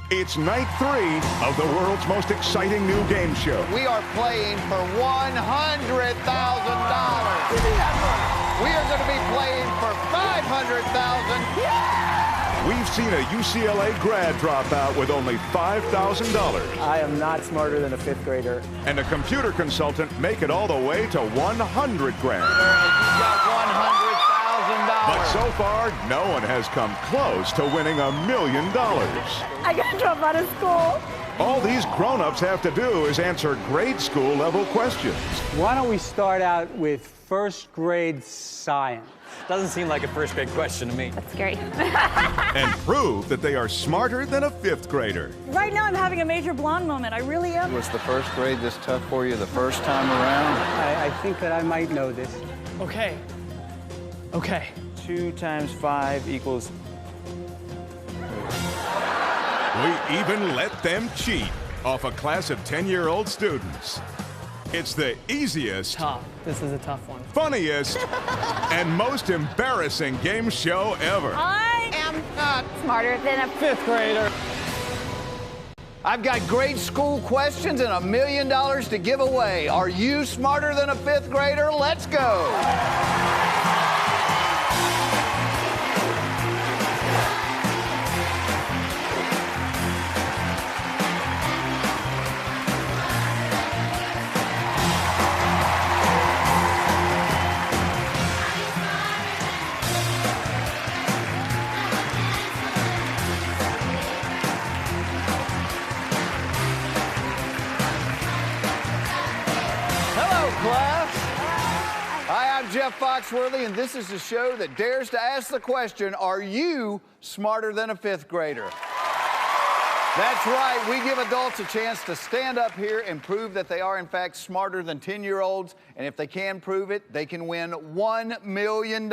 It's night 3 of the world's most exciting new game show. We are playing for $100,000. We are going to be playing for $500,000. We've seen a UCLA grad drop out with only $5,000. I am not smarter than a 5th grader. And a computer consultant make it all the way to 100 grand. You got $100,000. But so far, no one has come close to winning $1 million. I gotta drop out of school. All these grown-ups have to do is answer grade school level questions. Why don't we start out with 1st grade science? Doesn't seem like a 1st grade question to me. That's scary. And prove that they are smarter than a 5th grader. Right now I'm having a major blonde moment. I really am. Was the 1st grade this tough for you the first time around? I think that I might know this. Okay. 2 times 5 equals... We even let them cheat off a class of 10-year-old students. It's the easiest, Tough. This is a tough one. funniest, and most embarrassing game show ever. I am not smarter than a 5th grader. I've got grade school questions and $1 million to give away. Are you smarter than a 5th grader? Let's go. Class. Hi, I'm Jeff Foxworthy, and this is the show that dares to ask the question, are you smarter than a 5th grader? That's right. We give adults a chance to stand up here and prove that they are, in fact, smarter than 10-year-olds, and if they can prove it, they can win $1 million.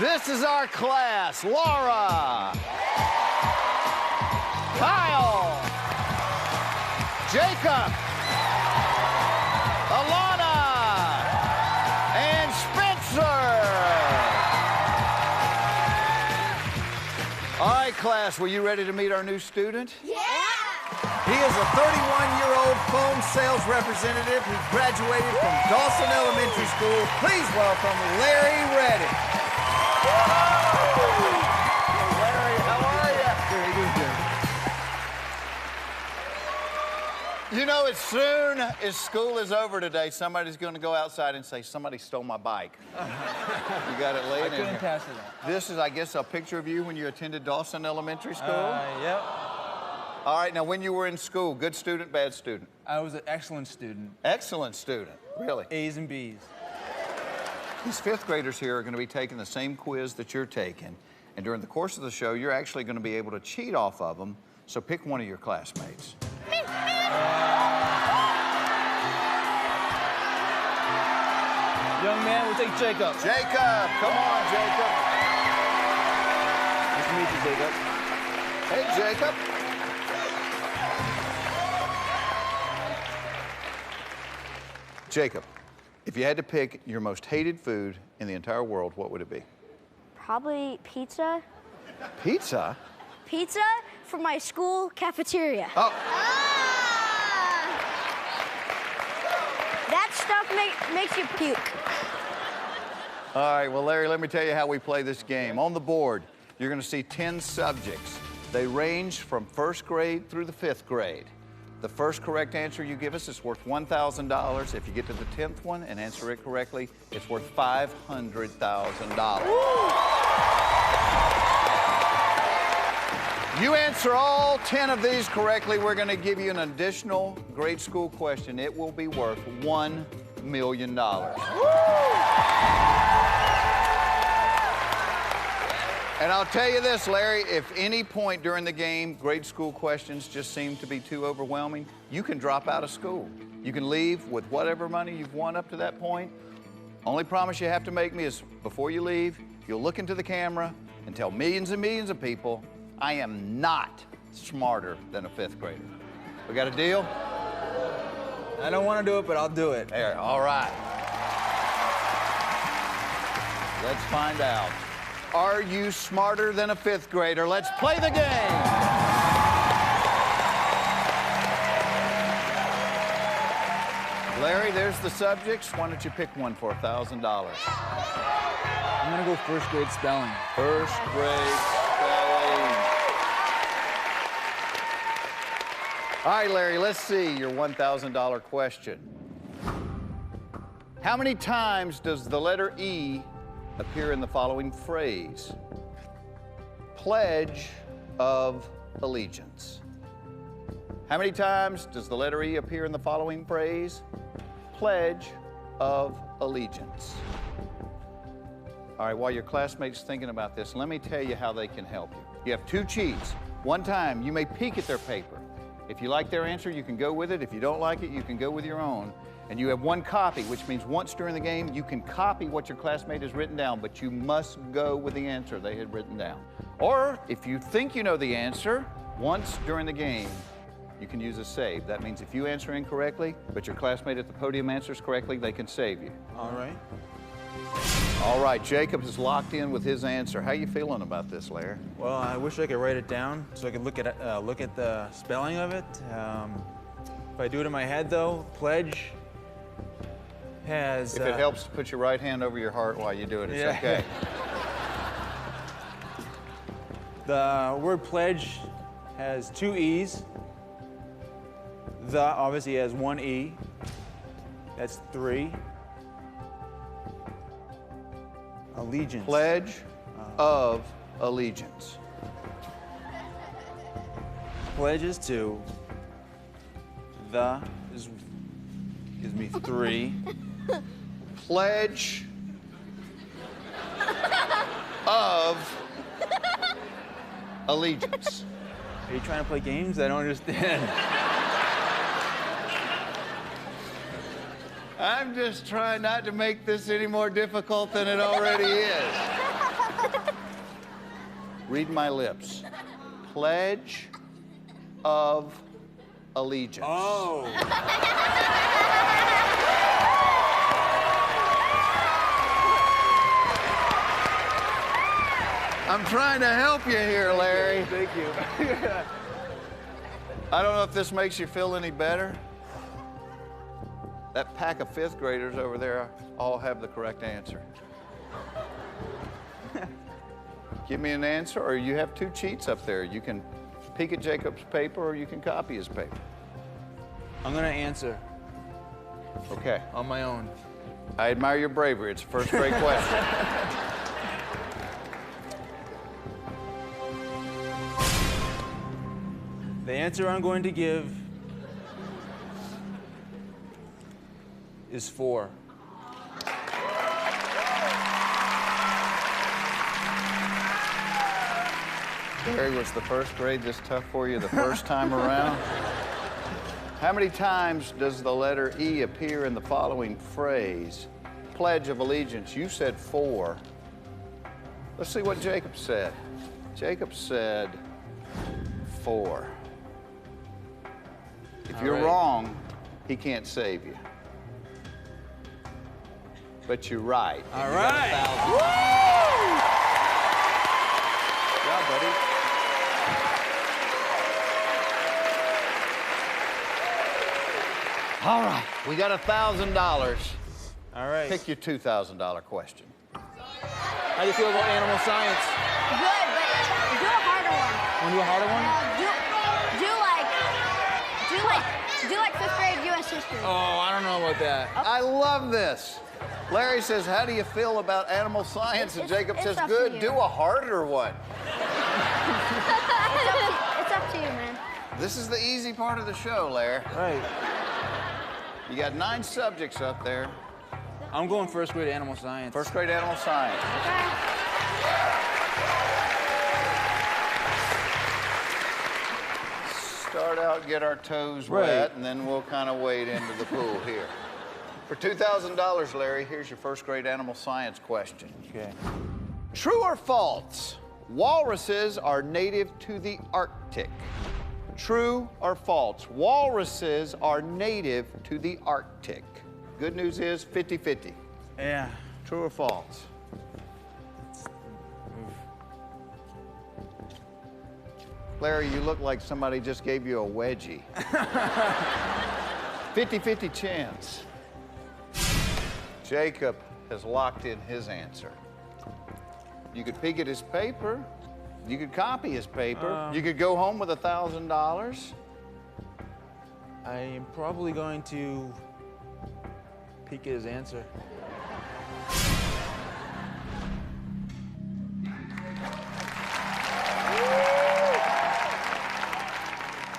This is our class. Laura. Kyle, Jacob, Alana, and Spencer. All right, class, were you ready to meet our new student? Yeah! He is a 31-year-old phone sales representative who graduated from Dawson Elementary School. Please welcome Larry Reddick. Larry, how are you? You know, as soon as school is over today, somebody's going to go outside and say, somebody stole my bike. You got it laid in here. I couldn't pass it up. This is, I guess, a picture of you when you attended Dawson Elementary School? Yep. All right, now when you were in school, good student, bad student? I was an excellent student. Excellent student, really. A's and B's. These 5th graders here are going to be taking the same quiz that you're taking, and during the course of the show, you're actually going to be able to cheat off of them, so pick one of your classmates. Young man, we'll take Jacob. Jacob, come on, Jacob. Nice to meet you, Jacob. Hey, Jacob. Jacob, if you had to pick your most hated food in the entire world, what would it be? Probably pizza. Pizza? Pizza from my school cafeteria. Oh. That stuff makes you puke. All right, well, Larry, let me tell you how we play this game. On the board, you're going to see 10 subjects. They range from 1st grade through the 5th grade. The first correct answer you give us is worth $1,000. If you get to the 10th one and answer it correctly, it's worth $500,000. You answer all 10 of these correctly, we're going to give you an additional grade school question. It will be worth $1 million. And I'll tell you this, Larry, if any point during the game grade school questions just seem to be too overwhelming, you can drop out of school. You can leave with whatever money you've won up to that point. Only promise you have to make me is before you leave, you'll look into the camera and tell millions and millions of people, I am not smarter than a 5th grader. We got a deal? I don't want to do it, but I'll do it. There, all right. Let's find out. Are you smarter than a fifth grader? Let's play the game. Larry, there's the subjects. Why don't you pick one for $1,000? I'm gonna go first grade spelling. First grade spelling. All right, Larry, let's see your $1,000 question. How many times does the letter E appear in the following phrase? Pledge of Allegiance. How many times does the letter E appear in the following phrase? Pledge of Allegiance. All right, while your classmates thinking about this, let me tell you how they can help you. You have two cheats. One time, you may peek at their paper. If you like their answer, you can go with it. If you don't like it, you can go with your own. And you have one copy, which means once during the game, you can copy what your classmate has written down, but you must go with the answer they had written down. Or if you think you know the answer, once during the game, you can use a save. That means if you answer incorrectly, but your classmate at the podium answers correctly, they can save you. All right. All right, Jacob is locked in with his answer. How you feeling about this, Larry? Well, I wish I could write it down so I could look at the spelling of it. If I do it in my head, though, pledge has. If it helps to put your right hand over your heart while you do it, it's yeah. okay. The word pledge has two E's. The obviously has one E. That's three. Allegiance. Pledge of Allegiance. Pledge is two. The is gives me three. Pledge of Allegiance. Are you trying to play games? I don't understand. I'm just trying not to make this any more difficult than it already is. Read my lips. Pledge of Allegiance. Oh. I'm trying to help you here, Larry. Thank you. I don't know if this makes you feel any better. That pack of fifth graders over there all have the correct answer. Give me an answer, or you have two cheats up there. You can peek at Jacob's paper, or you can copy his paper. I'm gonna answer Okay. on my own. I admire your bravery. It's a first grade question. The answer I'm going to give is 4. Larry, was the first grade this tough for you the first time around? How many times does the letter E appear in the following phrase? Pledge of Allegiance. You said 4. Let's see what Jacob said. Jacob said 4. If you're right. wrong, he can't save you. But you're right. All right. Good job, buddy. All right, we got $1,000. All right. Pick your $2,000 question. How do you feel about animal science? Good, but do a harder one. Want to do a harder one? Do like 5th grade U.S. history. Oh, I don't know about that. I love this. Larry says, how do you feel about animal science? And Jacob it's says, up to good, you. do a harder one. It's up to you, man. This is the easy part of the show, Larry. Right. You got 9 subjects up there. I'm going first grade animal science. First grade animal science. Okay. Start out, get our toes wet, and then we'll kind of wade into the pool here. For $2,000, Larry, here's your first grade animal science question. Okay. True or false? Walruses are native to the Arctic. True or false? Walruses are native to the Arctic. Good news is 50-50. Yeah. True or false? Larry, you look like somebody just gave you a wedgie. 50-50 chance. Jacob has locked in his answer. You could peek at his paper. You could copy his paper. You could go home with $1,000. I am probably going to peek at his answer.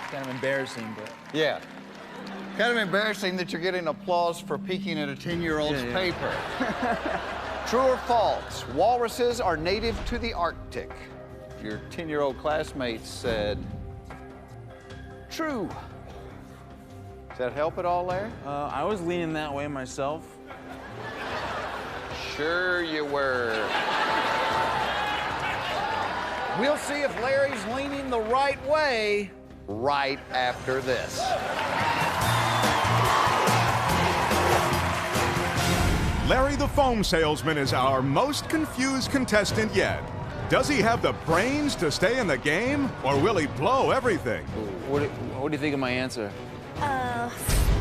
Kind of embarrassing, but... Yeah. Kind of embarrassing that you're getting applause for peeking at a 10-year-old's paper. True or false? Walruses are native to the Arctic. Your 10-year-old classmates said true. Does that help at all, Larry? I was leaning that way myself. Sure you were. We'll see if Larry's leaning the right way right after this. Larry the foam salesman is our most confused contestant yet. Does he have the brains to stay in the game, or will he blow everything? What do you think of my answer?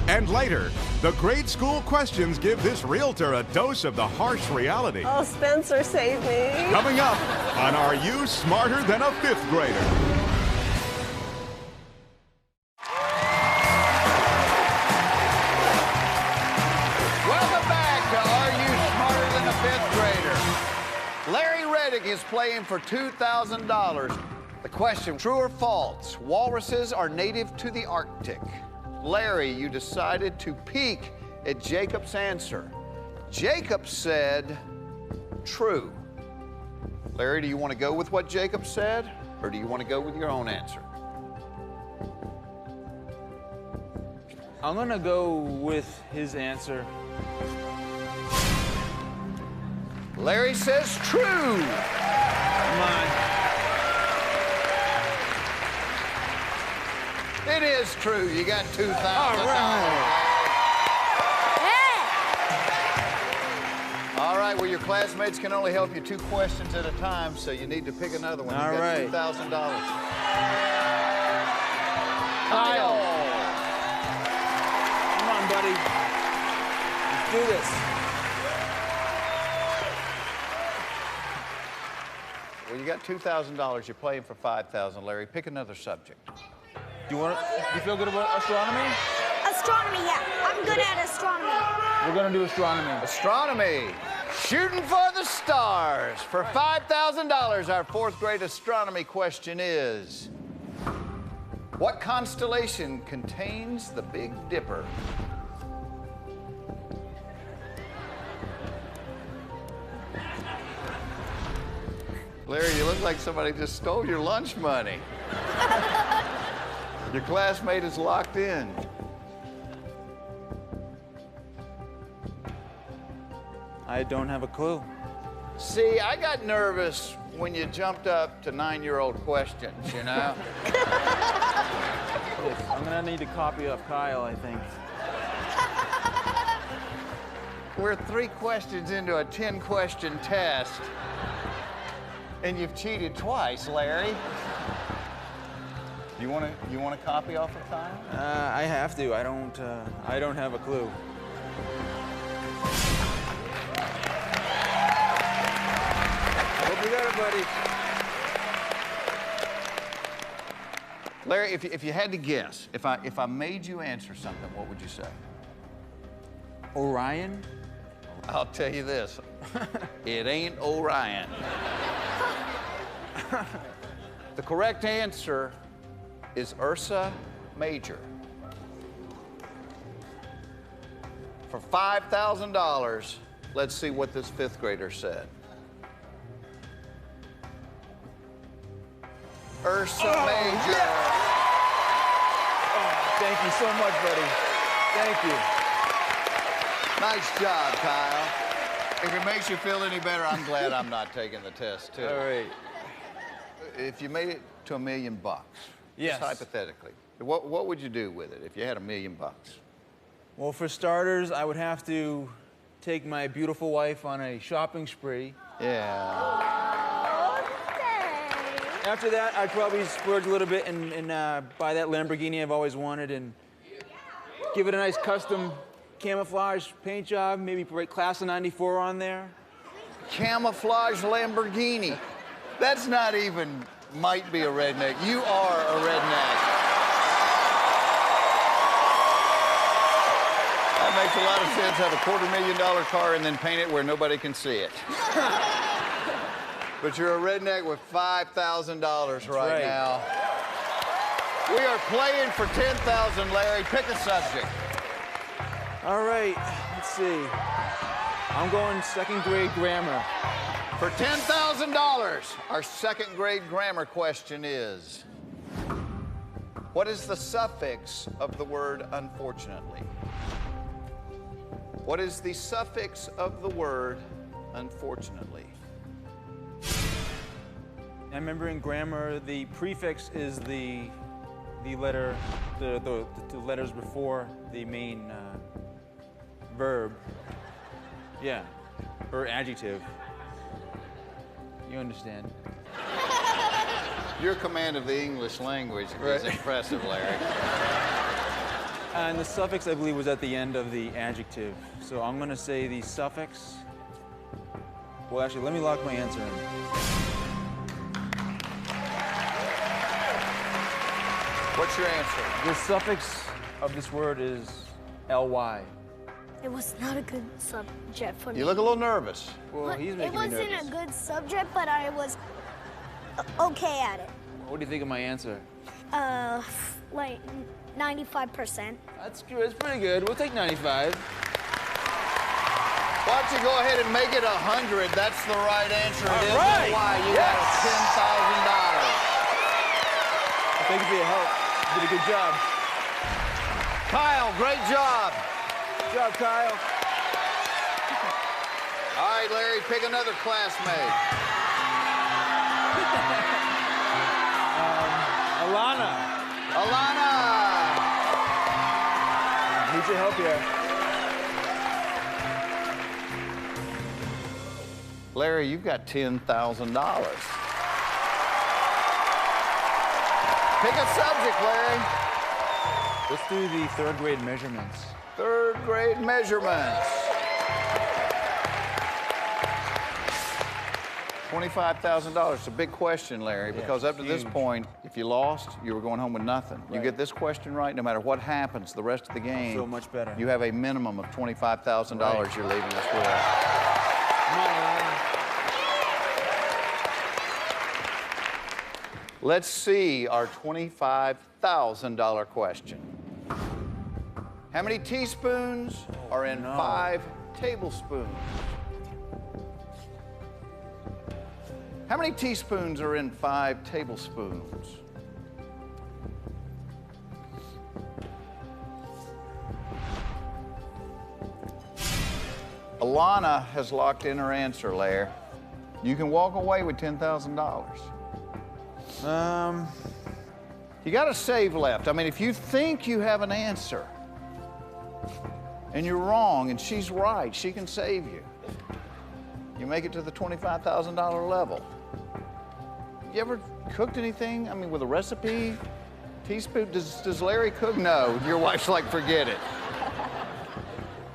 And later, the grade school questions give this realtor a dose of the harsh reality. Oh, Spencer, save me. Coming up on Are You Smarter Than a Fifth Grader? Welcome back to Are You Smarter Than a Fifth Grader? Larry Reddick is playing for $2,000. The question, true or false? Walruses are native to the Arctic. Larry, you decided to peek at Jacob's answer. Jacob said true. Larry, do you want to go with what Jacob said, or do you want to go with your own answer? I'm gonna go with his answer. Larry says true. Come on. It is true. You got $2,000. All right. All right, well, your classmates can only help you 2 questions at a time, so you need to pick another one. All you got right. $2,000. Kyle. Come on, buddy. Let's do this. Well, you got $2,000. You're playing for $5,000, Larry. Pick another subject. Do you feel good about astronomy? Astronomy, yeah. I'm good at astronomy. We're gonna do astronomy. Astronomy. Shooting for the stars. For $5,000, our 4th grade astronomy question is, what constellation contains the Big Dipper? Larry, you look like somebody just stole your lunch money. Your classmate is locked in. I don't have a clue. See, I got nervous when you jumped up to 9-year-old questions, you know? Yes, I'm gonna need a copy of Kyle, I think. We're 3 questions into a 10-question test, and you've cheated twice, Larry. You want a copy off of Kyle? I have to. I don't have a clue. Hope you got it, buddy. Larry, if you had to guess, if I made you answer something, what would you say? Orion? I'll tell you this. It ain't Orion. The correct answer is Ursa Major. For $5,000, let's see what this 5th grader said. Ursa Major. Yeah. Oh, thank you so much, buddy. Thank you. Nice job, Kyle. If it makes you feel any better, I'm glad I'm not taking the test, too. All right. If you made it to $1 million, Yes. just hypothetically, what would you do with it if you had $1 million? Well, for starters, I would have to take my beautiful wife on a shopping spree. Yeah. Oh, thanks. After that, I'd probably splurge a little bit and buy that Lamborghini I've always wanted and give it a nice custom camouflage paint job, maybe write Class of '94 on there. Camouflage Lamborghini. That's not even might be a redneck. You are a redneck. That makes a lot of sense. Have a $250,000 car and then paint it where nobody can see it. But you're a redneck with $5,000 right now. We are playing for $10,000, Larry. Pick a subject. All right, let's see. I'm going second grade grammar. For $10,000, our second grade grammar question is, what is the suffix of the word unfortunately? What is the suffix of the word unfortunately? I remember in grammar, the prefix is the letter, the letters before the main verb. Yeah, or adjective. You understand. Your command of the English language is impressive, Larry. And the suffix, I believe, was at the end of the adjective. So I'm going to say the suffix. Well, actually, let me lock my answer in. What's your answer? The suffix of this word is ly. It was not a good subject for me. You look a little nervous. Well, he's It making me wasn't nervous. a good subject, but I was okay at it. What do you think of my answer? Like 95%. That's good. It's pretty good. We'll take 95. Why don't you go ahead and make it 100? That's the right answer. It is right. why you got $10,000. Thank you for your help. You did a good job. Kyle, great job. Good job, Kyle. All right, Larry, pick another classmate. Alana. Alana. Need your help here. Larry, you've got $10,000. Pick a subject, Larry. Let's do the third grade measurements. Third grade measurements. $25,000. It's a big question, Larry, because up to this point, if you lost, you were going home with nothing. You get this question right, no matter what happens the rest of the game, feel much better. You have a minimum of $25,000 you're leaving us with. Come on, Alana. Let's see our $25,000 question. How many teaspoons are in 5 tablespoons? How many teaspoons are in 5 tablespoons? Alana has locked in her answer, Larry. You can walk away with $10,000. You got a save left. I mean, if you think you have an answer and you're wrong and she's right, she can save you. You make it to the $25,000 level. You ever cooked anything? I mean, with a recipe? Teaspoon? Does Larry cook? No. Your wife's like, forget it.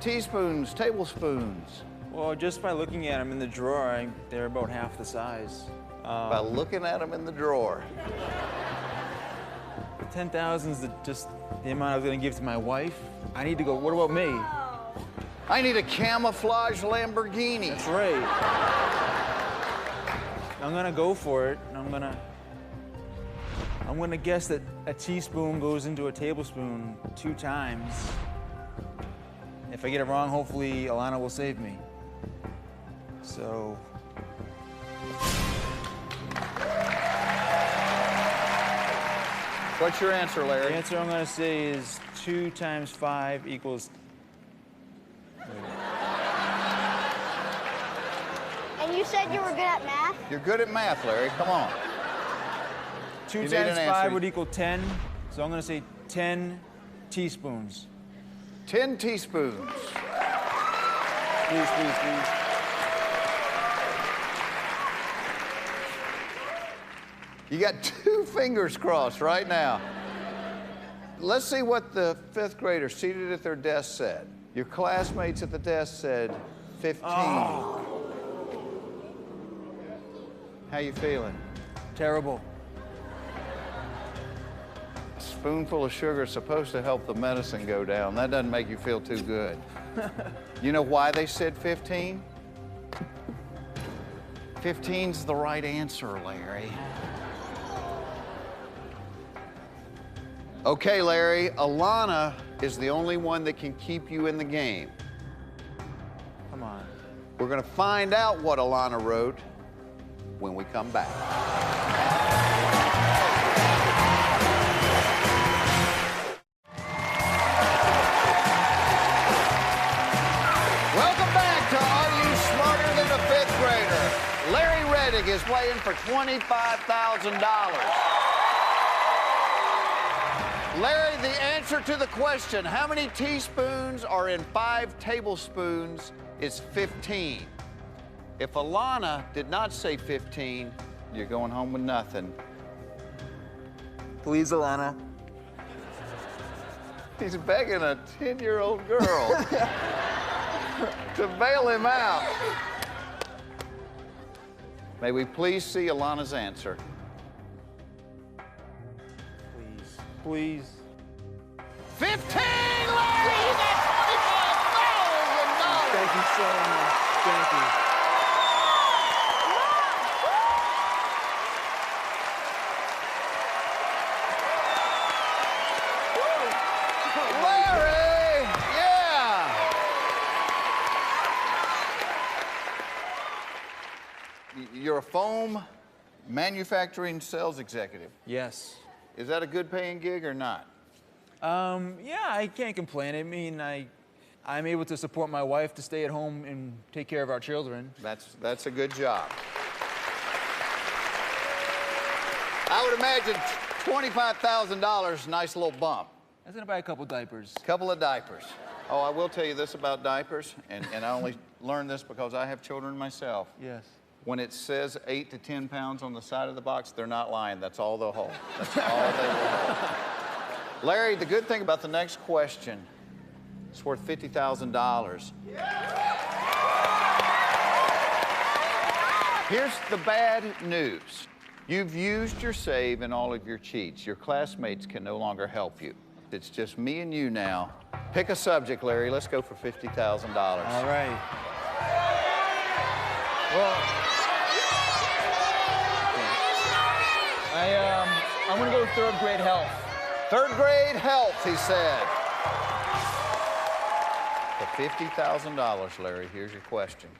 Teaspoons, tablespoons. Well, just by looking at them in the drawer, they're about half the size. By looking at them in the drawer. 10,000 is just the amount I was going to give to my wife. I need to go. What about me? I need a camouflage Lamborghini. That's right. I'm going to go for it. And I'm gonna guess that a teaspoon goes into a tablespoon 2 times. If I get it wrong, hopefully Alana will save me. So. What's your answer, Larry? The answer I'm going to say is 2 times 5 equals... And you said you were good at math? You're good at math, Larry. Come on. 2 You need times an 5 answer. would equal 10. So I'm going to say 10 teaspoons. 10 teaspoons. Please, please, please. You got 2 fingers crossed right now. Let's see what the 5th graders seated at their desk said. Your classmates at the desk said 15. Oh. How you feeling? Terrible. A spoonful of sugar is supposed to help the medicine go down. That doesn't make you feel too good. You know why they said 15? 15's the right answer, Larry. Okay, Larry, Alana is the only one that can keep you in the game. Come on. We're gonna find out what Alana wrote when we come back. Welcome back to Are You Smarter Than a 5th Grader? Larry Reddick is playing for $25,000. Larry, the answer to the question, how many teaspoons are in 5 tablespoons, is 15. If Alana did not say 15, you're going home with nothing. Please, Alana. He's begging a 10-year-old girl to bail him out. May we please see Alana's answer? Please. 15, Larry! You got $25,000! Thank you so much. Thank you. Larry! Yeah! You're a foam manufacturing sales executive. Yes. Is that a good paying gig or not? Yeah, I can't complain. I mean, I'm able to support my wife to stay at home and take care of our children. That's a good job. I would imagine $25,000, nice little bump. I was gonna buy a couple diapers. Couple of diapers. Oh, I will tell you this about diapers, and I only learned this because I have children myself. Yes. When it says 8 to 10 pounds on the side of the box, they're not lying. That's all they'll hold. That's all they will hold. Larry, the good thing about the next question, it's worth $50,000. Here's the bad news. You've used your save and all of your cheats. Your classmates can no longer help you. It's just me and you now. Pick a subject, Larry. Let's go for $50,000. All right. Well, I'm gonna go with 3rd grade health. 3rd grade health, he said. For $50,000, Larry, here's your question.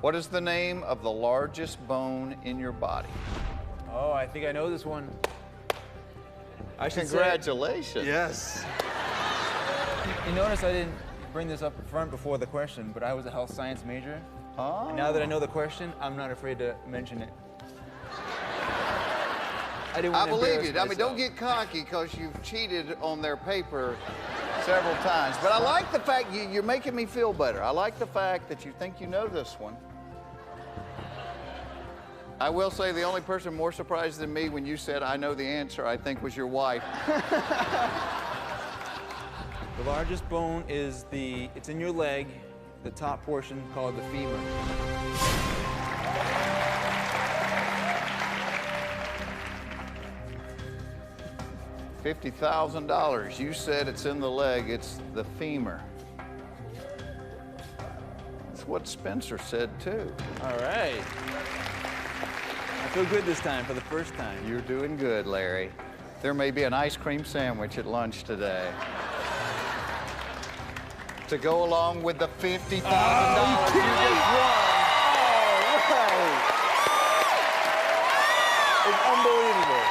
What is the name of the largest bone in your body? Oh, I think I know this one. Congratulations. Yes. You notice I didn't bring this up front before the question, but I was a health science major. Oh. And now that I know the question, I'm not afraid to mention it. I believe you. I mean, don't get cocky because you've cheated on their paper several times. But I like the fact you're making me feel better. I like the fact that you think you know this one. I will say the only person more surprised than me when you said, I know the answer, I think was your wife. The largest bone is it's in your leg, the top portion called the femur. $50,000. You said it's in the leg, it's the femur. That's what Spencer said too. All right. I feel good this time for the first time. You're doing good, Larry. There may be an ice cream sandwich at lunch today. To go along with the $50,000 you just won. It's unbelievable.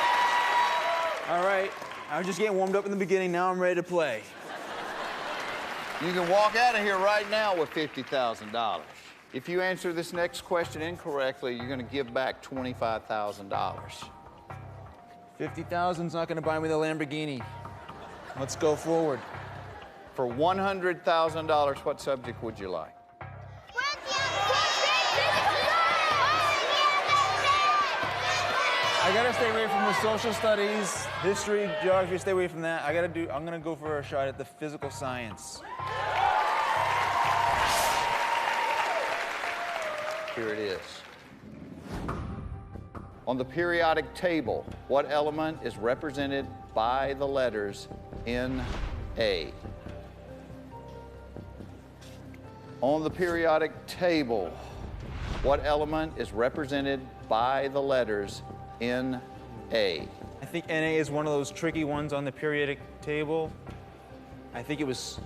All right, I was just getting warmed up in the beginning. Now I'm ready to play. You can walk out of here right now with $50,000. If you answer this next question incorrectly, you're going to give back $25,000. $50,000's not going to buy me the Lamborghini. Let's go forward. For $100,000, what subject would you like? stay away from the social studies, history, geography, stay away from that. I'm gonna go for a shot at the physical science. Here it is. On the periodic table, what element is represented by the letters Na? On the periodic table, what element is represented by the letters Na? I think Na is one of those tricky ones on the periodic table. I think it was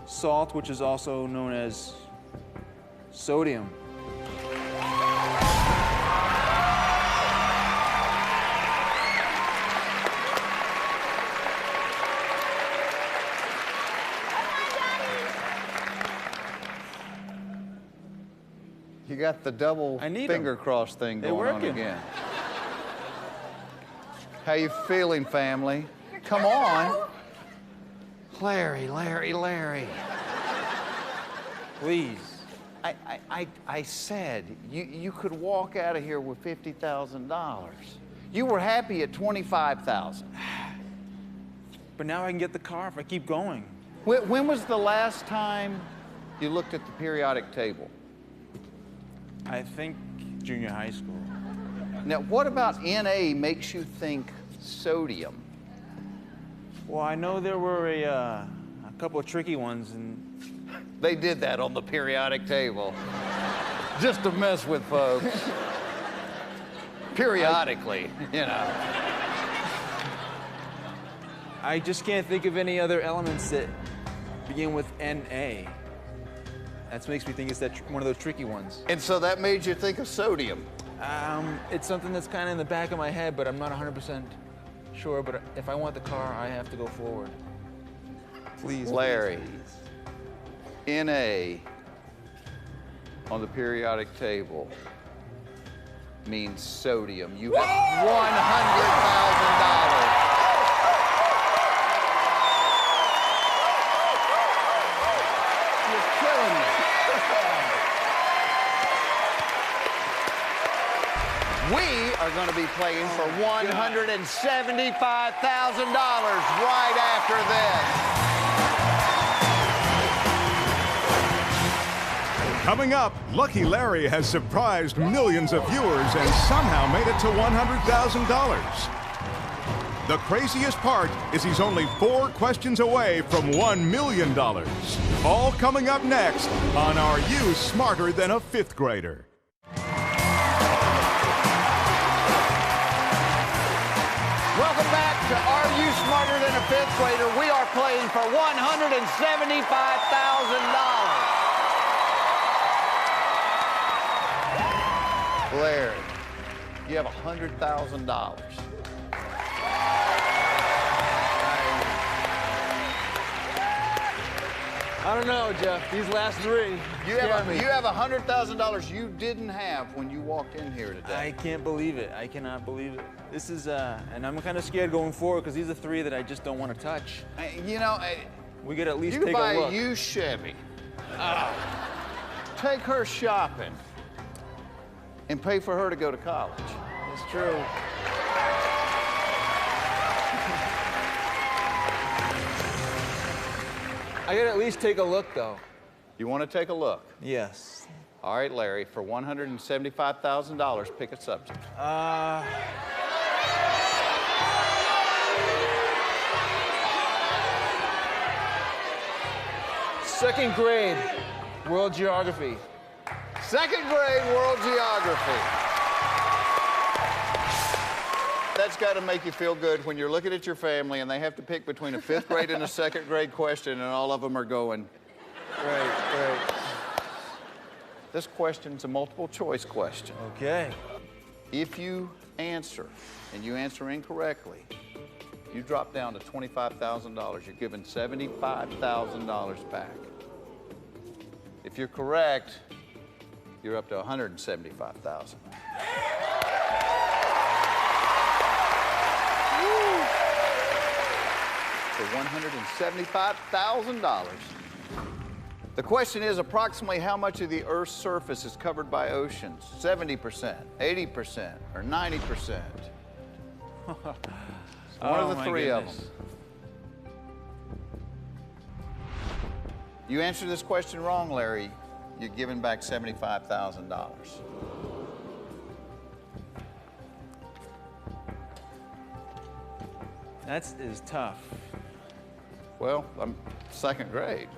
salt, which is also known as sodium. You got the double finger cross thing going on again. How you feeling, family? Come on. Larry. Please. I said you could walk out of here with $50,000. You were happy at $25,000. But now I can get the car if I keep going. When was the last time you looked at the periodic table? I think junior high school. Now, what about Na makes you think sodium? Well, I know there were a couple of tricky ones, and they did that on the periodic table just to mess with folks. Periodically, you know. I just can't think of any other elements that begin with Na. That makes me think it's one of those tricky ones. And so that made you think of sodium? It's something that's kind of in the back of my head, but I'm not 100% sure. But if I want the car, I have to go forward. Please, Larry. Please. Na on the periodic table means sodium. You have $100,000. You're killing me. We are going to be playing for $175,000 right after this. Coming up, Lucky Larry has surprised millions of viewers and somehow made it to $100,000. The craziest part is he's only 4 questions away from $1 million. All coming up next on Are You Smarter Than a Fifth Grader? Welcome back to Are You Smarter Than a Fifth Grader? We are playing for $175,000. Larry, you have $100,000. I don't know, Jeff. These last 3. You have $100,000 you didn't have when you walked in here today. I can't believe it. I cannot believe it. This is, and I'm kind of scared going forward because these are 3 that I just don't want to touch. We could at least take a look. You look. buy a used Chevy. Take her shopping and pay for her to go to college. That's true. I gotta at least take a look, though. You want to take a look? Yes. All right, Larry, for $175,000, pick a subject. Second grade, world geography. Second grade world geography. That's got to make you feel good when you're looking at your family and they have to pick between a 5th grade and a 2nd grade question and all of them are going. Right. This question's a multiple choice question. Okay. If you answer and you answer incorrectly, you drop down to $25,000. You're given $75,000 back. If you're correct, you're up to $175,000. For $175,000. The question is approximately how much of the Earth's surface is covered by oceans? 70%, 80%, or 90%? One of the my three goodness. of them. You answer this question wrong, Larry, you're giving back $75,000. That is tough. Well, I'm second grade.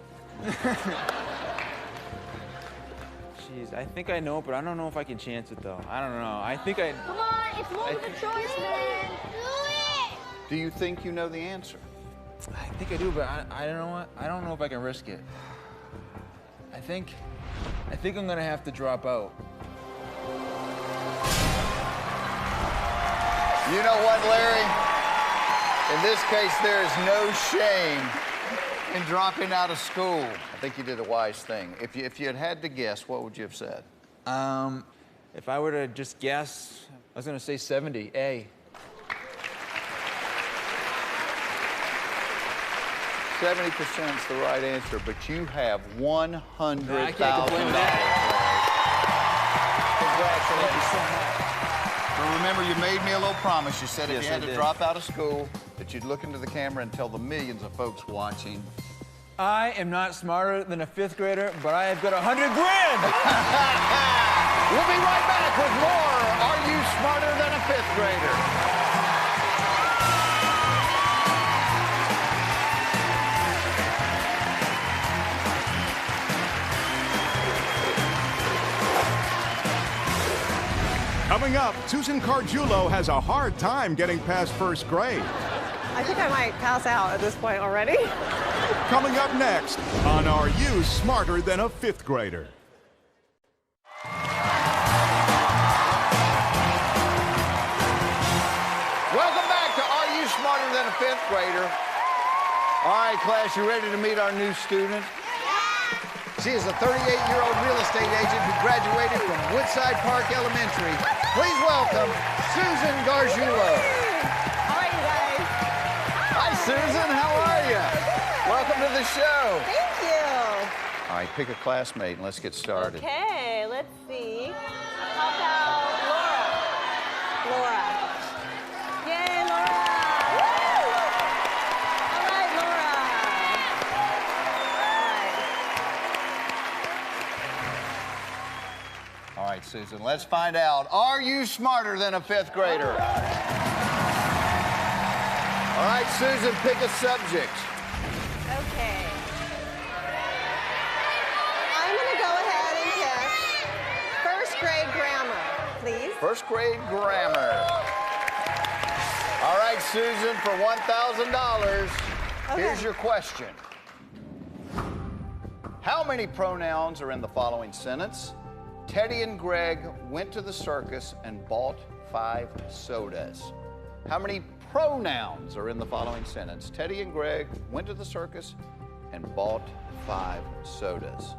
Jeez, I think I know it, but I don't know if I can chance it, though. I don't know. I think I... Come on, it's multiple choice, man. Do it! Do you think you know the answer? I think I do, but I don't know what. I don't know if I can risk it. I think I'm gonna have to drop out. You know what, Larry? In this case, there is no shame in dropping out of school. I think you did a wise thing. If you had to guess, what would you have said? If I were to just guess, I was gonna say 70, A. 70% is the right answer, but you have $100,000. I can't complain with that. Congratulations. But remember, you made me a little promise. You said if Yes, you had I to did. drop out of school, that you'd look into the camera and tell the millions of folks watching. I am not smarter than a 5th grader, but I have got $100 grand. We'll be right back with more Are You Smarter Than a 5th Grader? Coming up, Susan Garguilo has a hard time getting past first grade. I think I might pass out at this point already. Coming up next on Are You Smarter Than a Fifth Grader? Welcome back to Are You Smarter Than a 5th Grader? All right, class, you ready to meet our new student? She is a 38-year-old real estate agent who graduated from Woodside Park Elementary. Please welcome Susan Garguilo. How are you guys? Hi, Susan. How are you? Welcome to the show. Thank you. All right, pick a classmate and let's get started. Okay, let's see. How about Laura? Laura. Yay, Laura. Woo! All right, Laura. All right, Susan, let's find out. Are you smarter than a 5th grader? All right, Susan, pick a subject. Okay. I'm going to go ahead and pick first grade grammar, please. First grade grammar. All right, Susan, for $1,000, here's your question. How many pronouns are in the following sentence? Teddy and Greg went to the circus and bought 5 sodas. How many pronouns are in the following sentence? Teddy and Greg went to the circus and bought 5 sodas.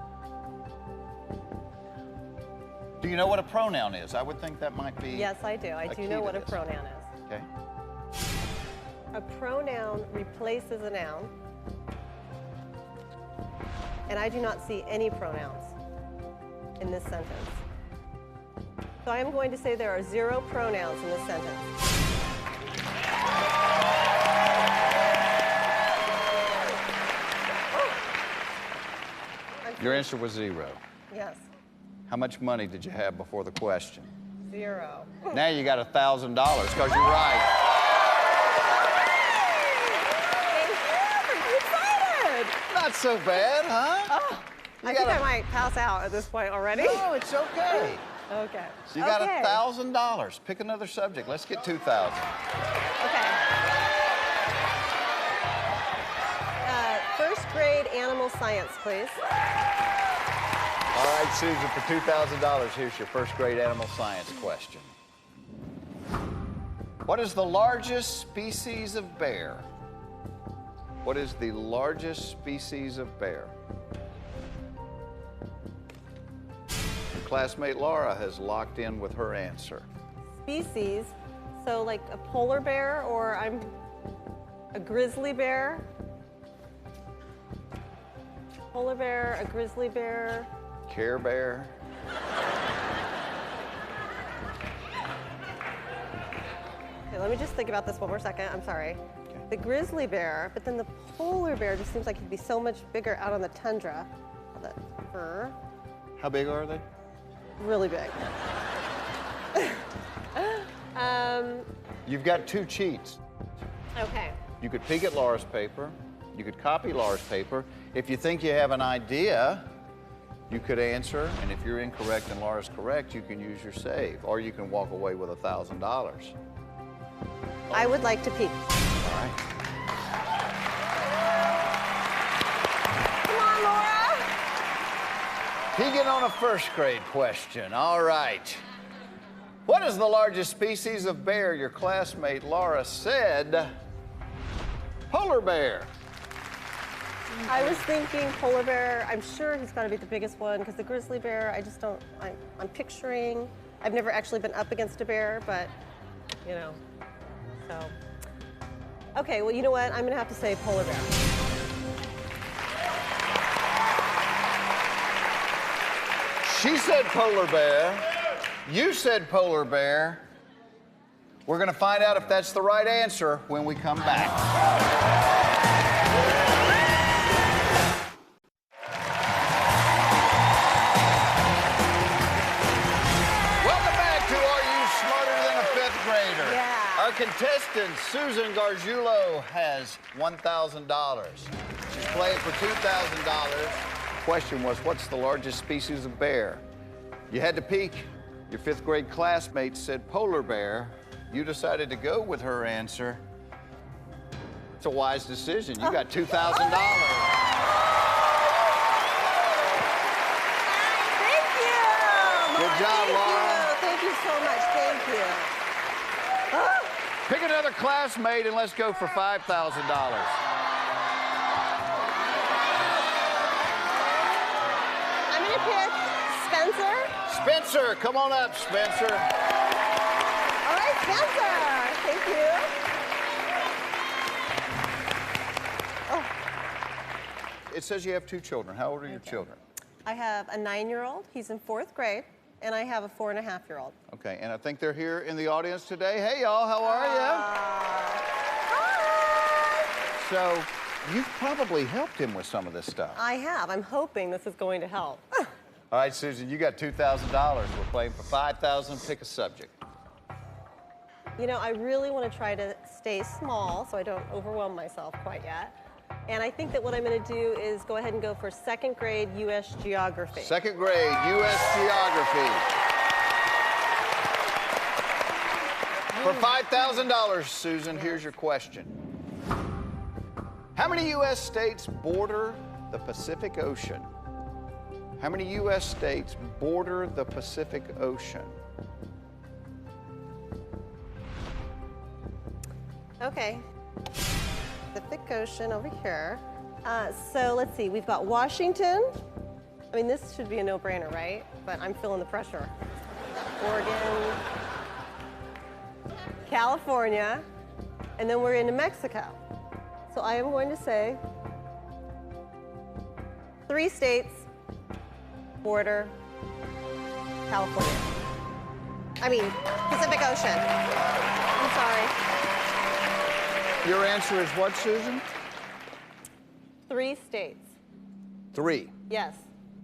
Do you know what a pronoun is? I would think that might be. Yes, I do. I do know what a pronoun is. Okay. A pronoun replaces a noun, and I do not see any pronouns in this sentence. So I am going to say there are 0 pronouns in this sentence. Your answer was 0. Yes, How much money did you have before the question? 0. Now you got $1,000 because you're right. I'm excited. Not so bad, huh? I think I might pass out at this point already. No, it's okay. Okay. So you got Okay. $1,000. Pick another subject. Let's get 2,000. Okay. First grade animal science, please. All right, Susan, for $2,000, here's your first grade animal science question. What is the largest species of bear? What is the largest species of bear? Your classmate Laura has locked in with her answer. Species, so like a polar bear or I'm a grizzly bear. Polar bear, a grizzly bear. Care Bear? Okay, let me just think about this one more second. I'm sorry. The grizzly bear, but then the polar bear just seems like he'd be so much bigger out on the tundra. The fur. How big are they? Really big. You've got 2 cheats. Okay. You could peek at Laura's paper. You could copy Laura's paper. If you think you have an idea, you could answer, and if you're incorrect and Laura's correct, you can use your save, or you can walk away with $1,000. I would like to peek. All right. Come on, Laura. Peeking on a first grade question. All right. What is the largest species of bear? Your classmate Laura said polar bear. I was thinking polar bear. I'm sure he's got to be the biggest one because the grizzly bear, I just don't, I'm picturing, I've never actually been up against a bear, but, you know, so. Okay, well, you know what? I'm going to have to say polar bear. She said polar bear. You said polar bear. We're going to find out if that's the right answer when we come back. Welcome back to Are You Smarter Than a Fifth Grader? Yeah. Our contestant, Susan Garguilo, has $1,000. She's playing for $2,000. The question was, what's the largest species of bear? You had to peek. Your 5th grade classmate said polar bear. You decided to go with her answer. It's a wise decision. You got $2,000. Thank you. Good job, Laura. Thank you so much. Thank you. Pick another classmate and let's go for $5,000. I'm going to pick Spencer. Spencer, come on up, Spencer. All right, Spencer. Thank you. Oh. It says you have 2 children. How old are your children? I have a 9-year-old. He's in 4th grade. And I have a 4.5-year-old. Okay, and I think they're here in the audience today. Hey, y'all, how are you? Hi. So, you've probably helped him with some of this stuff. I have. I'm hoping this is going to help. All right, Susan, you got $2,000. We're playing for $5,000. Pick a subject. You know, I really want to try to stay small so I don't overwhelm myself quite yet. And I think that what I'm going to do is go ahead and go for 2nd grade U.S. Geography. 2nd grade U.S. Geography. For $5,000, Susan, here's your question. How many U.S. states border the Pacific Ocean? How many U.S. states border the Pacific Ocean? Okay. Pacific Ocean over here. So let's see, we've got Washington. I mean, this should be a no-brainer, right? But I'm feeling the pressure. Oregon, California, and then we're into Mexico. So I am going to say 3 states border California. I mean, Pacific Ocean. I'm sorry. Your answer is what, Susan? 3 states. 3. Yes.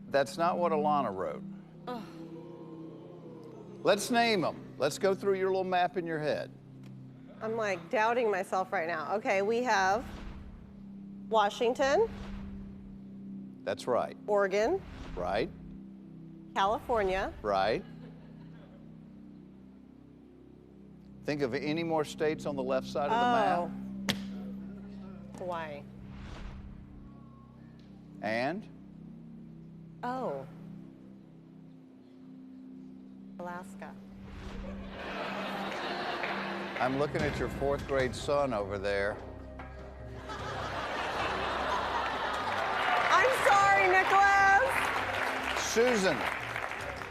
That's not what Alana wrote. Oh. Let's name them. Let's go through your little map in your head. I'm like doubting myself right now. Okay, we have Washington. That's right. Oregon. Right. California. Right. Think of any more states on the left side of the map. Hawaii. And? Oh. Alaska. I'm looking at your 4th grade son over there. I'm sorry, Nicholas. Susan,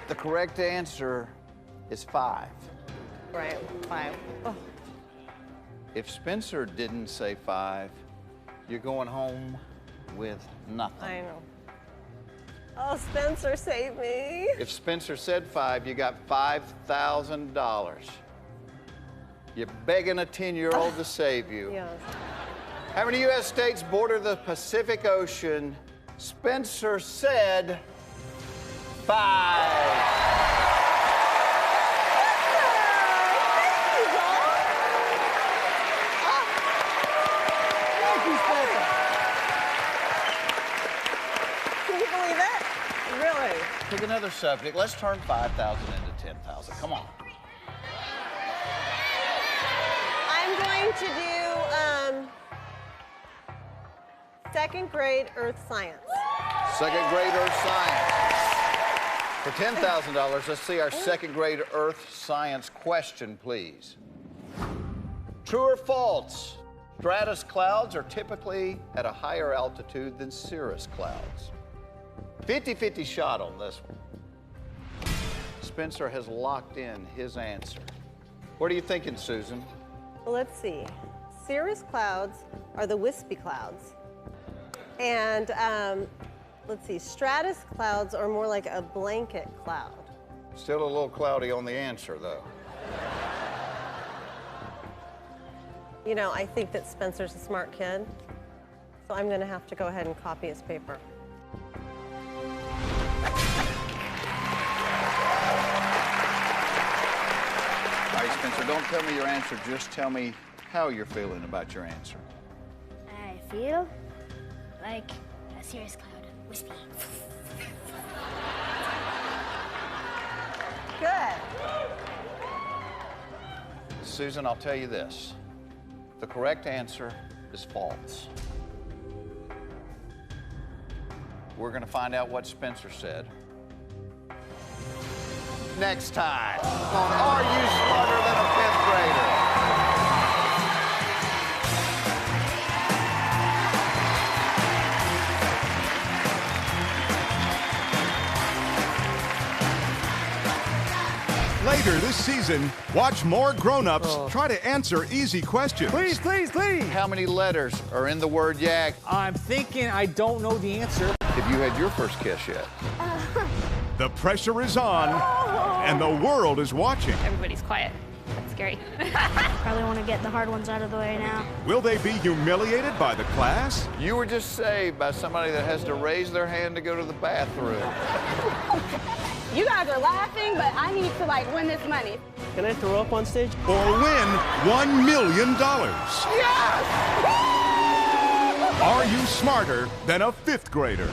the correct answer is 5. Right, 5. Oh. If Spencer didn't say 5, you're going home with nothing. I know. Oh, Spencer, save me. If Spencer said 5, you got $5,000. You're begging a 10-year-old to save you. Yeah. How many U.S. states border the Pacific Ocean? Spencer said 5. Can you believe it? Really? Pick another subject. Let's turn 5,000 into 10,000. Come on. I'm going to do second grade earth science. Second grade earth science. For $10,000, let's see our second grade earth science question, please. True or false? Stratus clouds are typically at a higher altitude than cirrus clouds. 50-50 shot on this one. Spencer has locked in his answer. What are you thinking, Susan? Well, let's see. Cirrus clouds are the wispy clouds. And let's see, stratus clouds are more like a blanket cloud. Still a little cloudy on the answer, though. You know, I think that Spencer's a smart kid, so I'm going to have to go ahead and copy his paper. All right, Spencer, don't tell me your answer. Just tell me how you're feeling about your answer. I feel like a cirrus cloud. Wispy. Good. Susan, I'll tell you this. The correct answer is false. We're going to find out what Spencer said next time on Are You Smarter Than a Fifth Grader? Later this season, watch more grown-ups try to answer easy questions. Please, please, please. How many letters are in the word yak? I'm thinking I don't know the answer. Have you had your first kiss yet? The pressure is on, and the world is watching. Everybody's quiet. That's scary. Probably want to get the hard ones out of the way now. Will they be humiliated by the class? You were just saved by somebody that has to raise their hand to go to the bathroom. You guys are laughing, but I need to win this money. Can I throw up on stage? Or win $1 million? Yes! Are you smarter than a fifth grader?